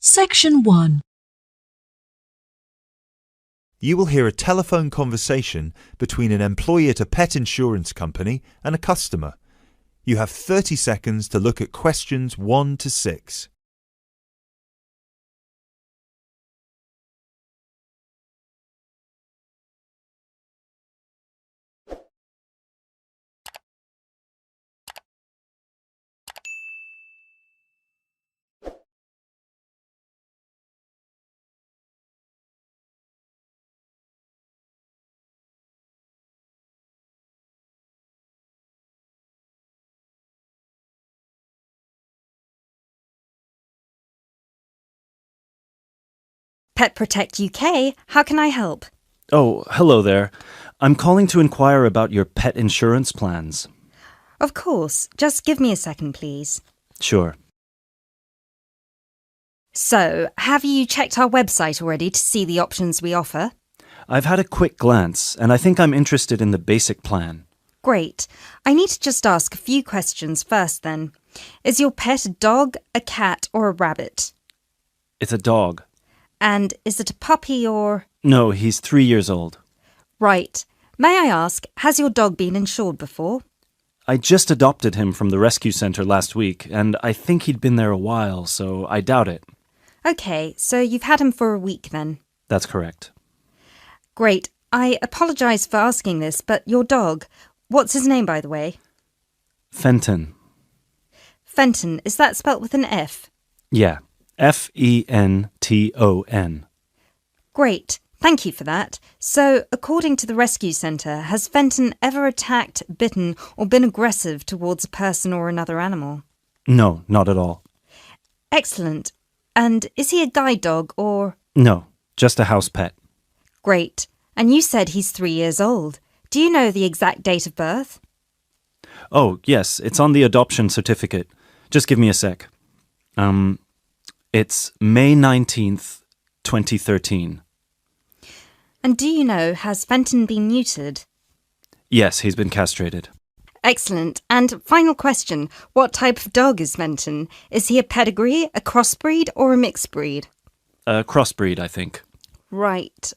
Section 1. You will hear a telephone conversation between an employee at a pet insurance company and a customer. You have 30 seconds to look at questions 1 to 6. Pet Protect UK, how can I help? Oh, hello there. I'm calling to inquire about your pet insurance plans. Of course, just give me a second, please. Sure. So, have you checked our website already to see the options we offer? I've had a quick glance, and I think I'm interested in the basic plan. Great. I need to just ask a few questions first then. Is your pet a dog, a cat or a rabbit? It's a dog. And is it a puppy or... No, he's 3 years old. Right. May I ask, has your dog been insured before? I just adopted him from the rescue center last week, and I think he'd been there a while, so I doubt it. OK, so you've had him for a week then? That's correct. Great. I apologise for asking this, but your dog, what's his name, by the way? Fenton. Fenton, is that spelt with an F? Yeah. Fenton. Great. Thank you for that. So, according to the rescue centre, has Fenton ever attacked, bitten or been aggressive towards a person or another animal? No, not at all. Excellent. And is he a guide dog or... No, just a house pet. Great. And you said he's 3 years old. Do you know the exact date of birth? Oh, yes, it's on the adoption certificate. Just give me a sec. It's May 19th, 2013. And do you know, has Fenton been neutered? Yes, he's been castrated. Excellent. And final question, what type of dog is Fenton? Is he a pedigree, a crossbreed or a mixed breed? A crossbreed, I think. Right,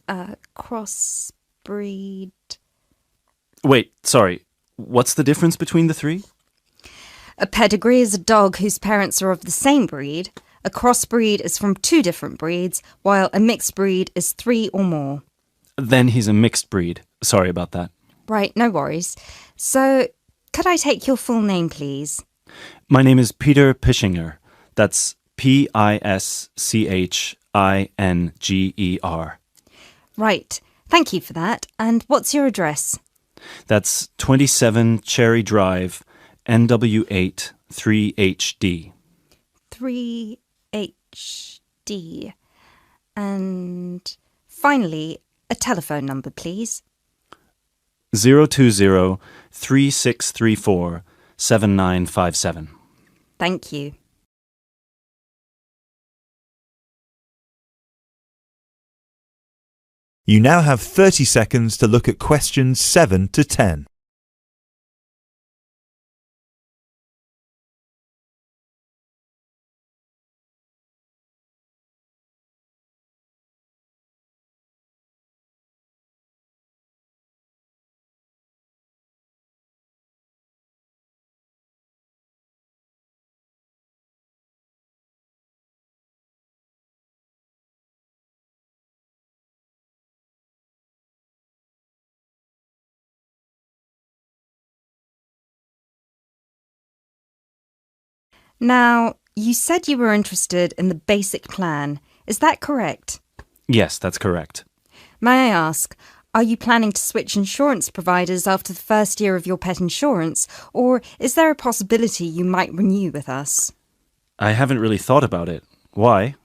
crossbreed... Wait, sorry. What's the difference between the three? A pedigree is a dog whose parents are of the same breed. A crossbreed is from 2 different breeds, while a mixed breed is 3 or more. Then he's a mixed breed. Sorry about that. Right, no worries. So, could I take your full name, please? My name is Peter Pischinger. That's Pischinger. Right, thank you for that. And what's your address? That's 27 Cherry Drive, NW8 3HD. 3HD. And finally, a telephone number, please. 020-3634-7957. Thank you. You now have 30 seconds to look at questions 7 to 10. Now, you said you were interested in the basic plan. Is that correct? Yes, that's correct. May I ask, are you planning to switch insurance providers after the first year of your pet insurance, or is there a possibility you might renew with us? I haven't really thought about it. Why?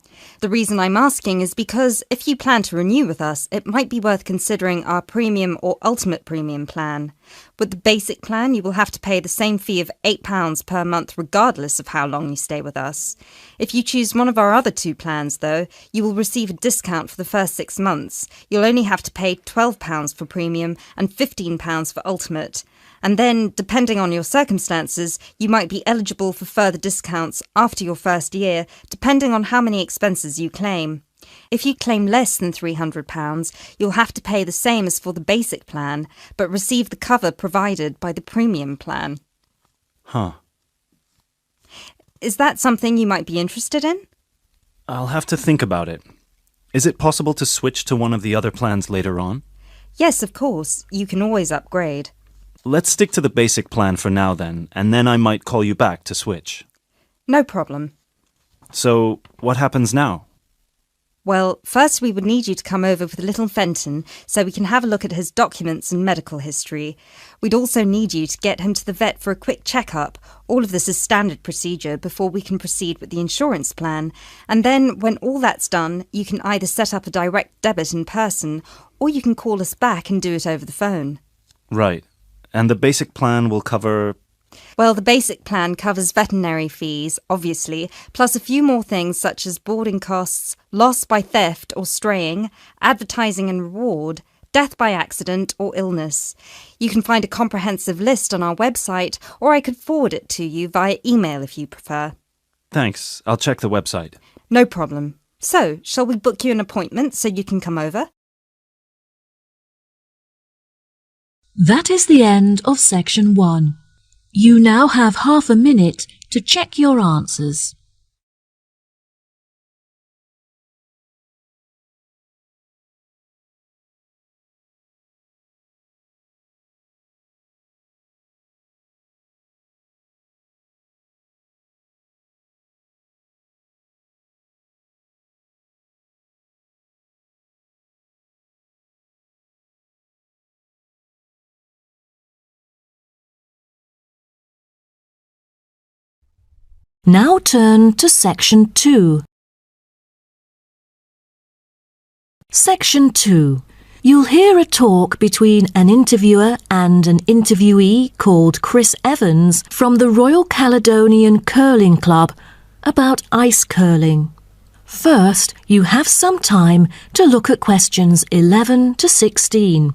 The reason I'm asking is because if you plan to renew with us, it might be worth considering our premium or ultimate premium plan. With the basic plan, you will have to pay the same fee of £8 per month regardless of how long you stay with us. If you choose one of our other 2 plans, though, you will receive a discount for the first 6 months. You'll only have to pay £12 for premium and £15 for ultimate. And then, depending on your circumstances, you might be eligible for further discounts after your first year, depending on how many expenses you claim. If you claim less than £300, you'll have to pay the same as for the basic plan, but receive the cover provided by the premium plan. Huh. Is that something you might be interested in? I'll have to think about it. Is it possible to switch to one of the other plans later on? Yes, of course. You can always upgrade. Let's stick to the basic plan for now then, and then I might call you back to switch. No problem. So, what happens now? Well, first we would need you to come over with little Fenton so we can have a look at his documents and medical history. We'd also need you to get him to the vet for a quick checkup. All of this is standard procedure before we can proceed with the insurance plan. And then, when all that's done, you can either set up a direct debit in person or you can call us back and do it over the phone. Right. And the basic plan will cover... Well, the basic plan covers veterinary fees, obviously, plus a few more things such as boarding costs, loss by theft or straying, advertising and reward, death by accident or illness. You can find a comprehensive list on our website, or I could forward it to you via email if you prefer. Thanks. I'll check the website. No problem. So, shall we book you an appointment so you can come over? That is the end of section 1. You now have half a minute to check your answers. Now turn to section 2. Section 2. You'll hear a talk between an interviewer and an interviewee called Chris Evans from the Royal Caledonian Curling Club about ice curling. First, you have some time to look at questions 11 to 16.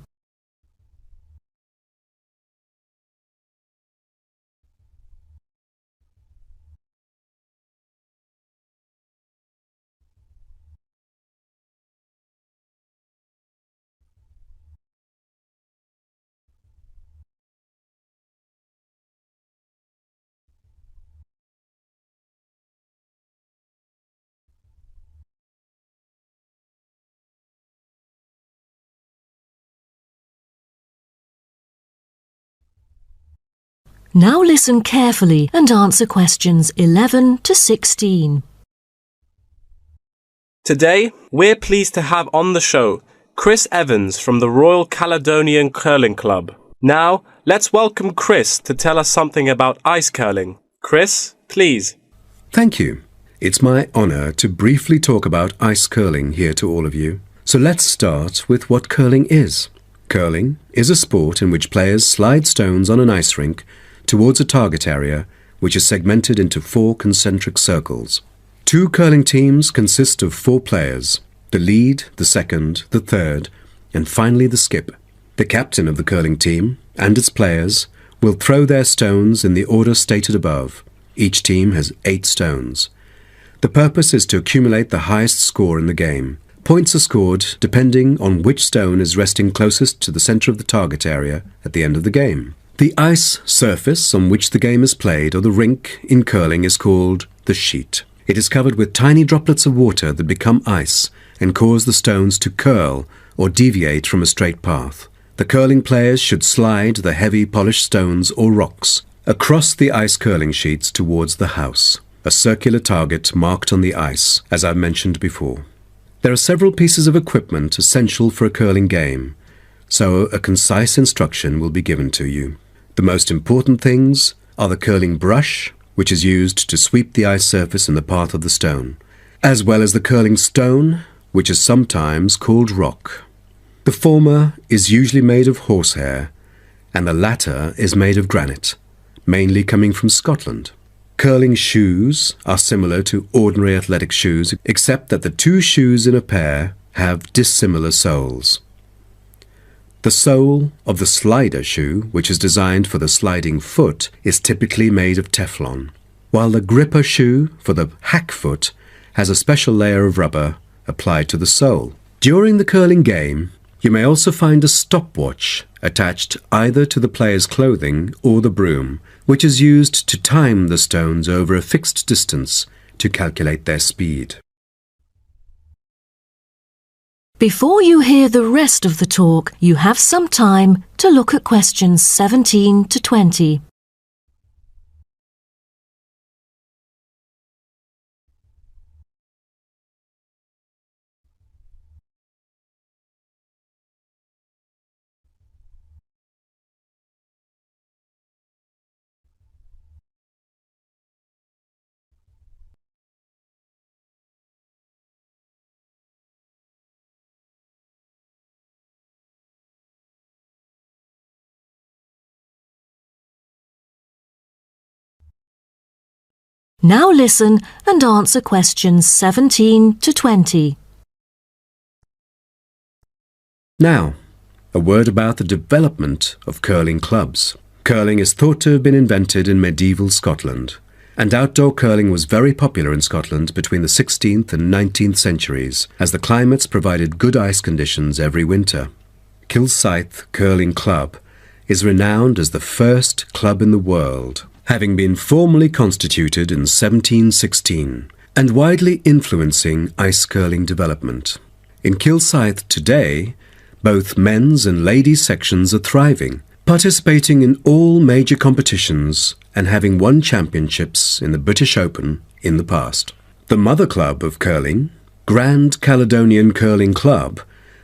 Now listen carefully and answer questions 11 to 16. Today, we're pleased to have on the show Chris Evans from the Royal Caledonian Curling Club. Now, let's welcome Chris to tell us something about ice curling. Chris, please. Thank you. It's my honour to briefly talk about ice curling here to all of you. So let's start with what curling is. Curling is a sport in which players slide stones on an ice rink towards a target area which is segmented into 4 concentric circles. 2 curling teams consist of 4 players, the lead, the second, the third, and finally the skip. The captain of the curling team and its players will throw their stones in the order stated above. Each team has 8 stones. The purpose is to accumulate the highest score in the game. Points are scored depending on which stone is resting closest to the centre of the target area at the end of the game. The ice surface on which the game is played, or the rink in curling, is called the sheet. It is covered with tiny droplets of water that become ice and cause the stones to curl or deviate from a straight path. The curling players should slide the heavy polished stones or rocks across the ice curling sheets towards the house, a circular target marked on the ice, as I mentioned before. There are several pieces of equipment essential for a curling game, so a concise instruction will be given to you. The most important things are the curling brush, which is used to sweep the ice surface in the path of the stone, as well as the curling stone, which is sometimes called rock. The former is usually made of horsehair, and the latter is made of granite, mainly coming from Scotland. Curling shoes are similar to ordinary athletic shoes, except that the 2 shoes in a pair have dissimilar soles. The sole of the slider shoe, which is designed for the sliding foot, is typically made of Teflon, while the gripper shoe for the hack foot has a special layer of rubber applied to the sole. During the curling game, you may also find a stopwatch attached either to the player's clothing or the broom, which is used to time the stones over a fixed distance to calculate their speed. Before you hear the rest of the talk, you have some time to look at questions 17 to 20. Now listen and answer questions 17 to 20. Now, a word about the development of curling clubs. Curling is thought to have been invented in medieval Scotland, and outdoor curling was very popular in Scotland between the 16th and 19th centuries, as the climates provided good ice conditions every winter. Kilsyth Curling Club is renowned as the first club in the world, having been formally constituted in 1716, and widely influencing ice curling development. In Kilsyth today, both men's and ladies' sections are thriving, participating in all major competitions and having won championships in the British Open in the past. The mother club of curling, Grand Caledonian Curling Club,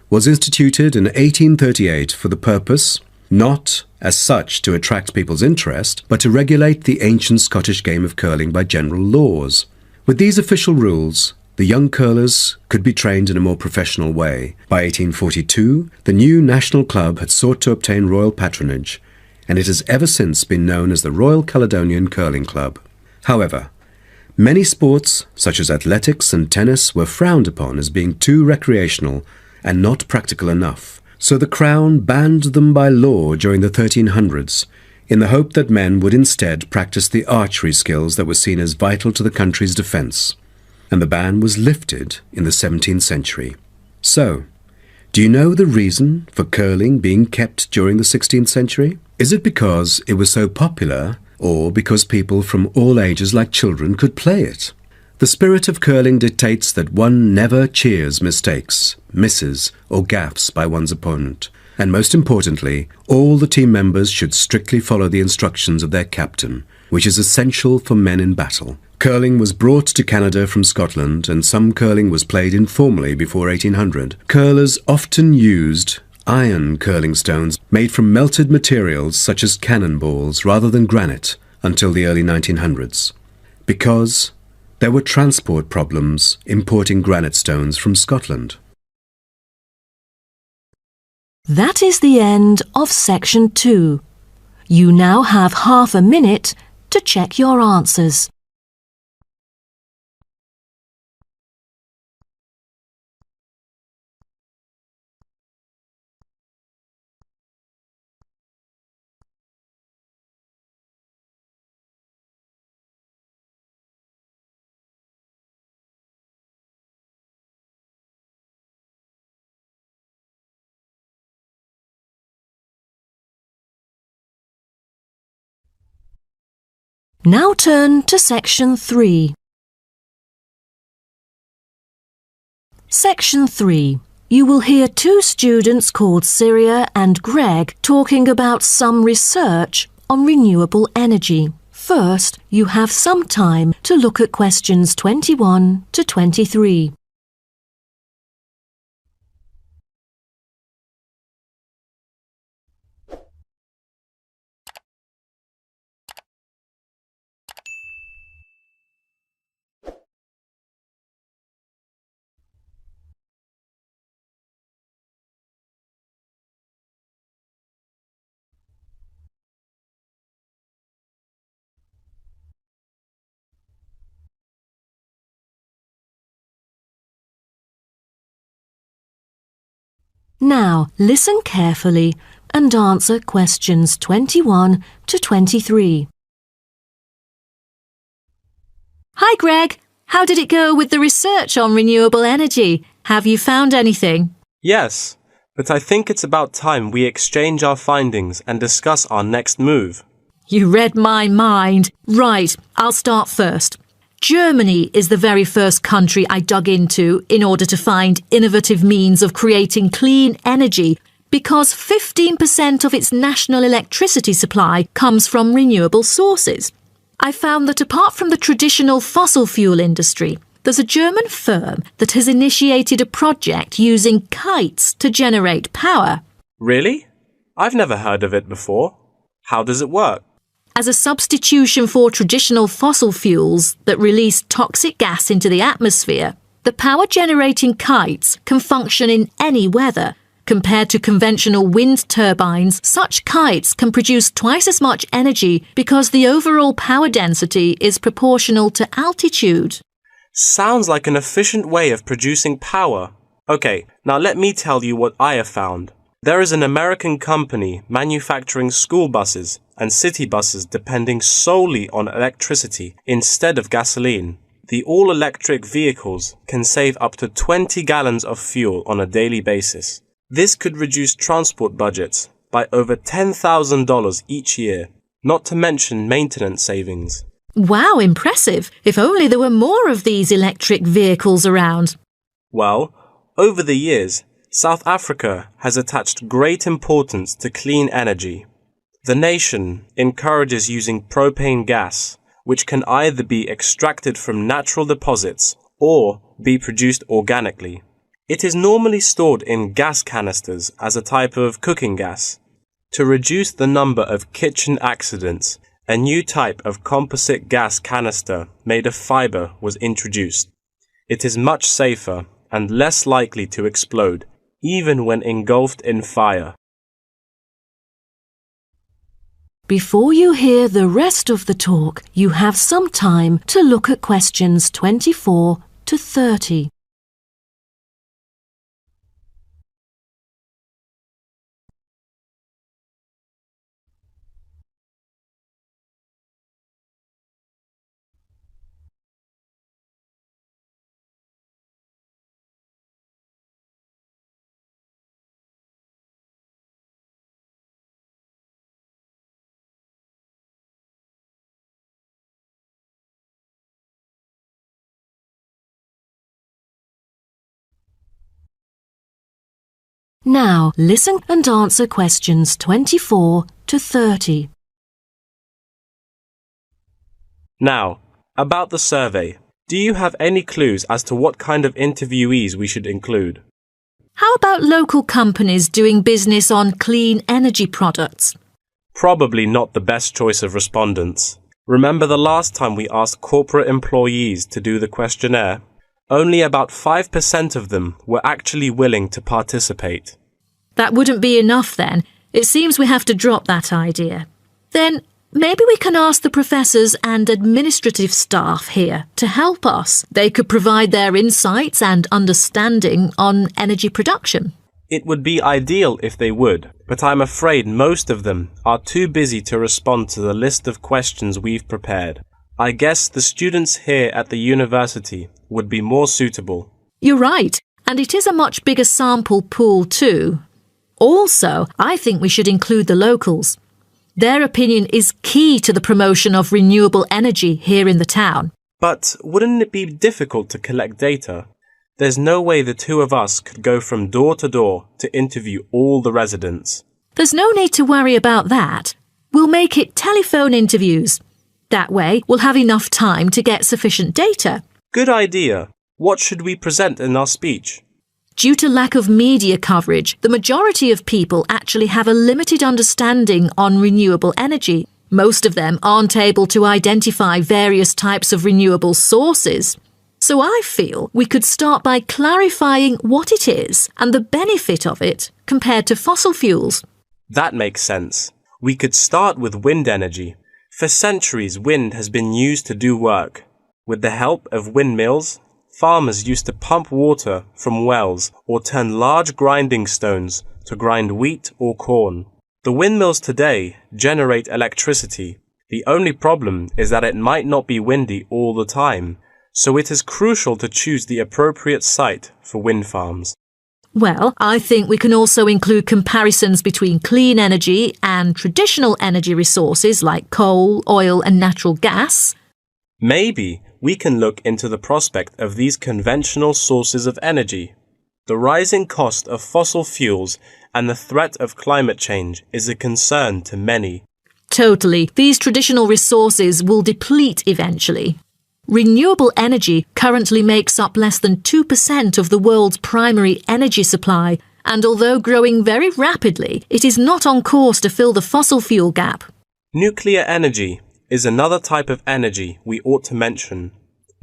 was instituted in 1838 for the purpose, not as such to attract people's interest, but to regulate the ancient Scottish game of curling by general laws. With these official rules, the young curlers could be trained in a more professional way. By 1842, the new national club had sought to obtain royal patronage, and it has ever since been known as the Royal Caledonian Curling Club. However, many sports, such as athletics and tennis, were frowned upon as being too recreational and not practical enough. So the Crown banned them by law during the 1300s, in the hope that men would instead practice the archery skills that were seen as vital to the country's defence. And the ban was lifted in the 17th century. So, do you know the reason for curling being kept during the 16th century? Is it because it was so popular, or because people from all ages like children could play it? The spirit of curling dictates that one never cheers mistakes, misses, or gaffes by one's opponent. And most importantly, all the team members should strictly follow the instructions of their captain, which is essential for men in battle. Curling was brought to Canada from Scotland, and some curling was played informally before 1800. Curlers often used iron curling stones made from melted materials such as cannonballs rather than granite until the early 1900s, because there were transport problems importing granite stones from Scotland. That is the end of section 2. You now have half a minute to check your answers. Now turn to section 3. Section 3. You will hear two students called Syria and Greg talking about some research on renewable energy. First, you have some time to look at questions 21 to 23. Now, listen carefully and answer questions 21 to 23. Hi, Greg. How did it go with the research on renewable energy? Have you found anything? Yes, but I think it's about time we exchange our findings and discuss our next move. You read my mind. Right, I'll start first. Germany is the very first country I dug into in order to find innovative means of creating clean energy because 15% of its national electricity supply comes from renewable sources. I found that apart from the traditional fossil fuel industry, there's a German firm that has initiated a project using kites to generate power. Really? I've never heard of it before. How does it work? As a substitution for traditional fossil fuels that release toxic gas into the atmosphere, the power-generating kites can function in any weather. Compared to conventional wind turbines, such kites can produce twice as much energy because the overall power density is proportional to altitude. Sounds like an efficient way of producing power. Okay, now let me tell you what I have found. There is an American company manufacturing school buses and city buses depending solely on electricity instead of gasoline. The all-electric vehicles can save up to 20 gallons of fuel on a daily basis. This could reduce transport budgets by over $10,000 each year, not to mention maintenance savings. Wow, impressive. If only there were more of these electric vehicles around. Well, over the years, South Africa has attached great importance to clean energy. The nation encourages using propane gas, which can either be extracted from natural deposits or be produced organically. It is normally stored in gas canisters as a type of cooking gas. To reduce the number of kitchen accidents, a new type of composite gas canister made of fiber was introduced. It is much safer and less likely to explode, even when engulfed in fire. Before you hear the rest of the talk, you have some time to look at questions 24 to 30. Now, listen and answer questions 24 to 30. Now, about the survey. Do you have any clues as to what kind of interviewees we should include? How about local companies doing business on clean energy products? Probably not the best choice of respondents. Remember the last time we asked corporate employees to do the questionnaire? Only about 5% of them were actually willing to participate. That wouldn't be enough then. It seems we have to drop that idea. Then maybe we can ask the professors and administrative staff here to help us. They could provide their insights and understanding on energy production. It would be ideal if they would, but I'm afraid most of them are too busy to respond to the list of questions we've prepared. I guess the students here at the university would be more suitable. You're right, and it is a much bigger sample pool too. Also, I think we should include the locals. Their opinion is key to the promotion of renewable energy here in the town. But wouldn't it be difficult to collect data? There's no way the two of us could go from door to door to interview all the residents. There's no need to worry about that. We'll make it telephone interviews. That way, we'll have enough time to get sufficient data. Good idea. What should we present in our speech? Due to lack of media coverage, the majority of people actually have a limited understanding on renewable energy. Most of them aren't able to identify various types of renewable sources. So I feel we could start by clarifying what it is and the benefit of it compared to fossil fuels. That makes sense. We could start with wind energy. For centuries, wind has been used to do work. With the help of windmills, farmers used to pump water from wells or turn large grinding stones to grind wheat or corn. The windmills today generate electricity. The only problem is that it might not be windy all the time, so it is crucial to choose the appropriate site for wind farms. Well, I think we can also include comparisons between clean energy and traditional energy resources like coal, oil and natural gas. Maybe we can look into the prospect of these conventional sources of energy. The rising cost of fossil fuels and the threat of climate change is a concern to many. Totally. These traditional resources will deplete eventually. Renewable energy currently makes up less than 2% of the world's primary energy supply, and although growing very rapidly, it is not on course to fill the fossil fuel gap. Nuclear energy is another type of energy we ought to mention.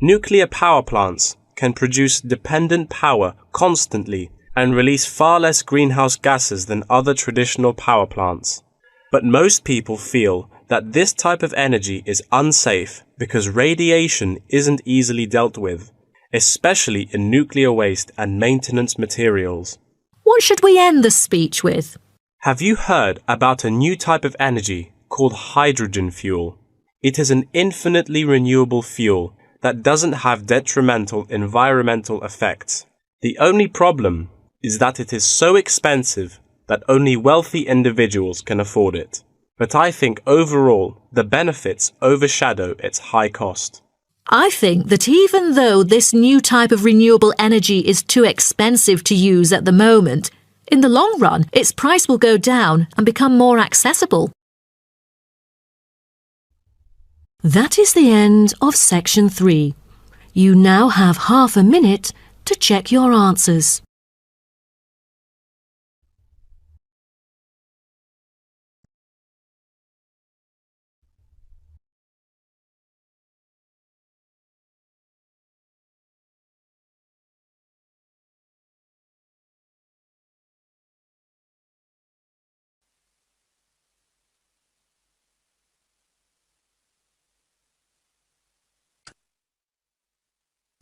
Nuclear power plants can produce dependent power constantly and release far less greenhouse gases than other traditional power plants. But most people feel that this type of energy is unsafe because radiation isn't easily dealt with, especially in nuclear waste and maintenance materials. What should we end the speech with? Have you heard about a new type of energy called hydrogen fuel? It is an infinitely renewable fuel that doesn't have detrimental environmental effects. The only problem is that it is so expensive that only wealthy individuals can afford it. But I think overall the benefits overshadow its high cost. I think that even though this new type of renewable energy is too expensive to use at the moment, in the long run its price will go down and become more accessible. That is the end of section 3. You now have half a minute to check your answers.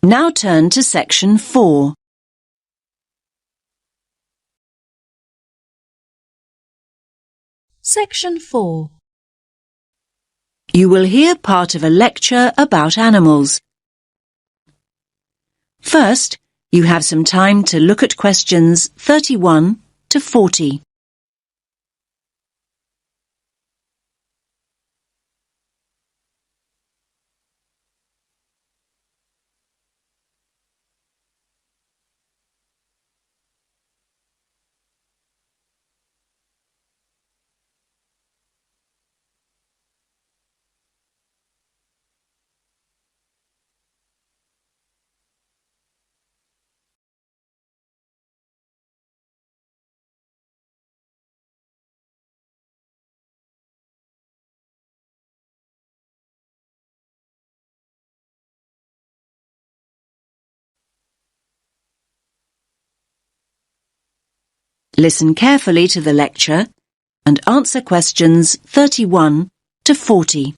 Now turn to section 4. Section 4. You will hear part of a lecture about animals. First, you have some time to look at questions 31 to 40. Listen carefully to the lecture and answer questions 31 to 40.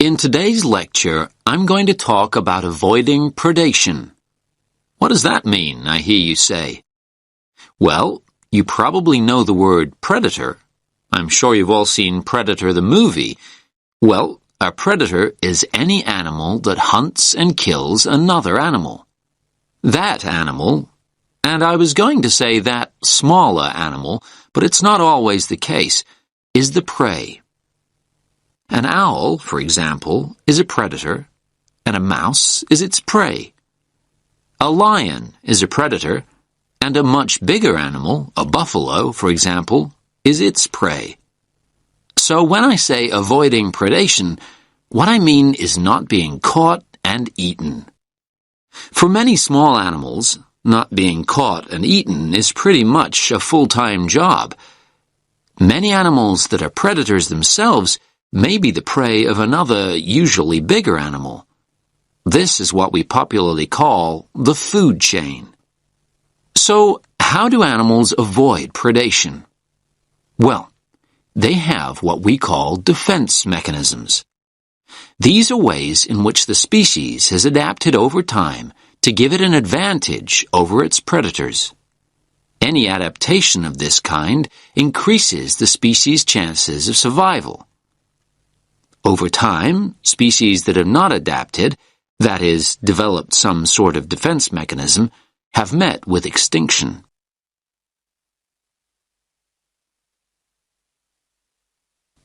In today's lecture, I'm going to talk about avoiding predation. What does that mean, I hear you say? Well, you probably know the word predator. I'm sure you've all seen Predator the movie. Well, a predator is any animal that hunts and kills another animal. That animal, and I was going to say that smaller animal, but it's not always the case, is the prey. An owl, for example, is a predator, and a mouse is its prey. A lion is a predator, and a much bigger animal, a buffalo, for example, is its prey. So when I say avoiding predation, what I mean is not being caught and eaten. For many small animals, not being caught and eaten is pretty much a full-time job. Many animals that are predators themselves may be the prey of another, usually bigger animal. This is what we popularly call the food chain. So, how do animals avoid predation? Well, they have what we call defense mechanisms. These are ways in which the species has adapted over time to give it an advantage over its predators. Any adaptation of this kind increases the species' chances of survival. Over time, species that have not adapted, that is, developed some sort of defense mechanism, have met with extinction.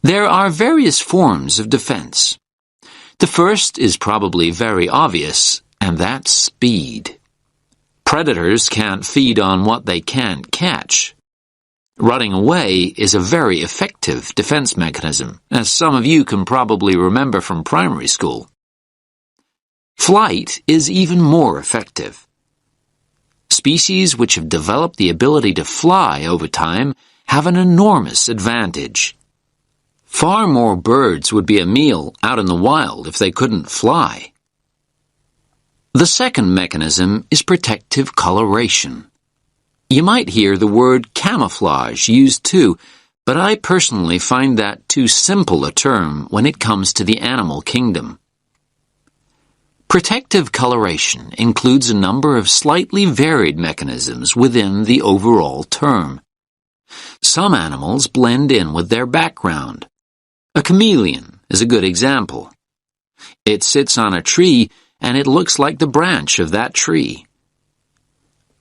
There are various forms of defense. The first is probably very obvious, and that's speed. Predators can't feed on what they can't catch. Running away is a very effective defense mechanism, as some of you can probably remember from primary school. Flight is even more effective. Species which have developed the ability to fly over time have an enormous advantage. Far more birds would be a meal out in the wild if they couldn't fly. The second mechanism is protective coloration. You might hear the word camouflage used too, but I personally find that too simple a term when it comes to the animal kingdom. Protective coloration includes a number of slightly varied mechanisms within the overall term. Some animals blend in with their background. A chameleon is a good example. It sits on a tree and it looks like the branch of that tree.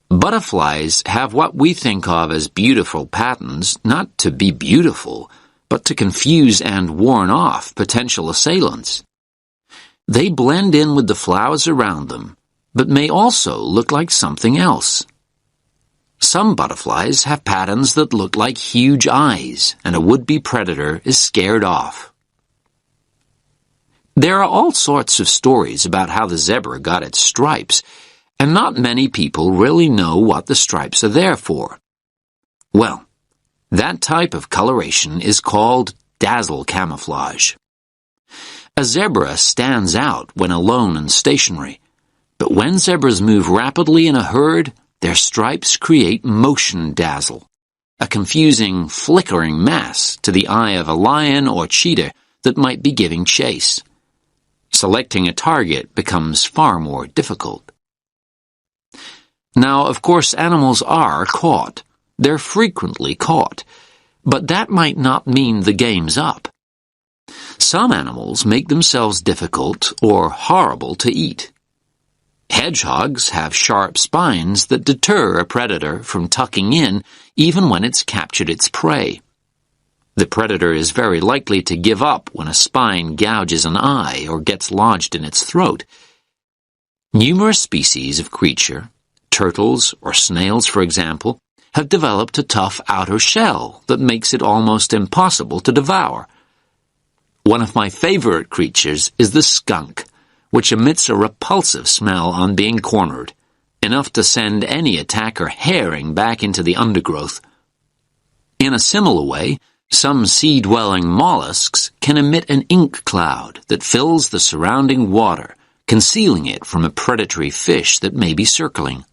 Butterflies have what we think of as beautiful patterns, not to be beautiful, but to confuse and warn off potential assailants. They blend in with the flowers around them, but may also look like something else. Some butterflies have patterns that look like huge eyes, and a would-be predator is scared off. There are all sorts of stories about how the zebra got its stripes, and not many people really know what the stripes are there for. Well, that type of coloration is called dazzle camouflage. A zebra stands out when alone and stationary, but when zebras move rapidly in a herd, their stripes create motion dazzle, a confusing, flickering mass to the eye of a lion or cheetah that might be giving chase. Selecting a target becomes far more difficult. Now, of course, animals are caught. They're frequently caught, but that might not mean the game's up. Some animals make themselves difficult or horrible to eat. Hedgehogs have sharp spines that deter a predator from tucking in even when it's captured its prey. The predator is very likely to give up when a spine gouges an eye or gets lodged in its throat. Numerous species of creature, turtles or snails for example, have developed a tough outer shell that makes it almost impossible to devour. One of my favorite creatures is the skunk, which emits a repulsive smell on being cornered, enough to send any attacker harrying back into the undergrowth. In a similar way, some sea-dwelling mollusks can emit an ink cloud that fills the surrounding water, concealing it from a predatory fish that may be circling.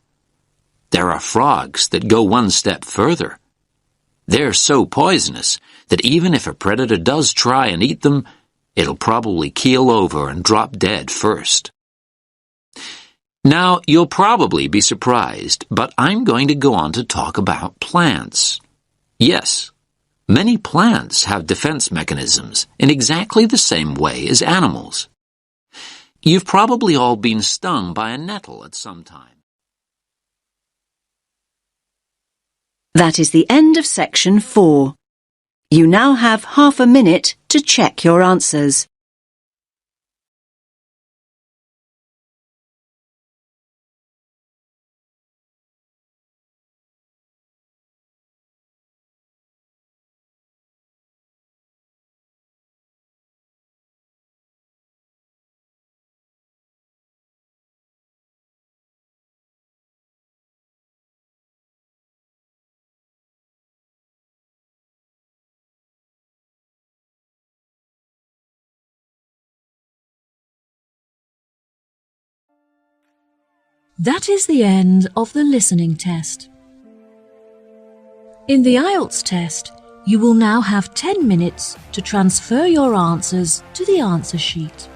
There are frogs that go one step further. They're so poisonous that even if a predator does try and eat them, it'll probably keel over and drop dead first. Now, you'll probably be surprised, but I'm going to go on to talk about plants. Yes, many plants have defense mechanisms in exactly the same way as animals. You've probably all been stung by a nettle at some time. That is the end of section 4. You now have half a minute to check your answers. That is the end of the listening test. In the IELTS test, You will now have 10 minutes to transfer your answers to the answer sheet.